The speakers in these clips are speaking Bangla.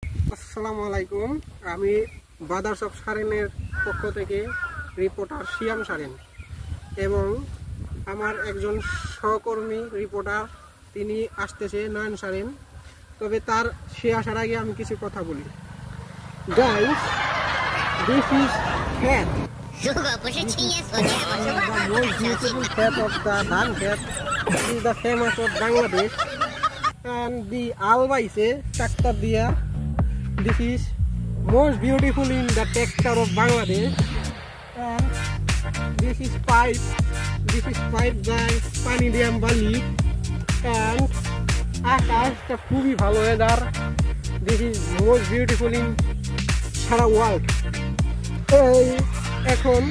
আসসালামু আলাইকুম। আমি ব্রাদার্স অফ সারেনের পক্ষ থেকে রিপোর্টার শিয়াম সারেন এবং আমার একজন সহকর্মী রিপোর্টার তিনি আসতেছে নয়ন সারেন। তবে সে আসার আগে আমি কিছু কথা বলি। গাইস, দিস ইজ খ্যাত, most beautiful cat of the Dhan cat. This is the famous of Bangladesh and the Albaise tractor dia. This is most beautiful in the texture of Bangladesh, and this is pipe by Pani Dam Bali, and Akash the খুবই ভালো weather. This is most beautiful in সারা ওয়ার্ল্ড। এখন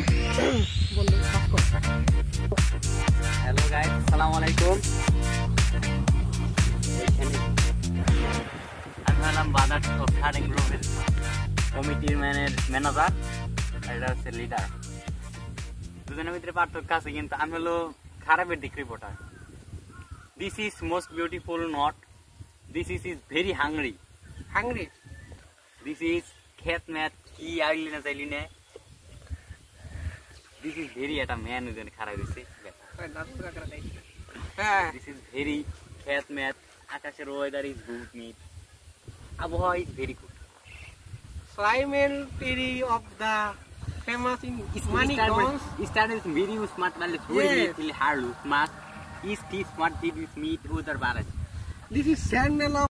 বন্ধু হ্যালো গাইস, আসসালামু আলাইকুম। আমি হলাম ব্রাদার্স অফ সারেন গ্রুপের কমিটির ম্যানেজার, আর এটা হচ্ছে লিডার। দুজনের ভিতরে পার্থক্য আছে, কিন্তু আমি হলো খারাপের দিক reporter. This is most beautiful not, this is very hungry. This is খেত ম্যাথ কি আইলি না চাইলি না। দিস ইজ ভেরি একটা ম্যান ওজন খারাপ হয়েছে। দিস ইজ ভেরি খেত ম্যাথ। আকাশের ওয়েদার ইজ গুড, মিট আবহাওয়া is very good. Climate of the famous in Manikganj. Started very smart, like really hard, smart. Is smart, did with meat, other barat. This is sandal of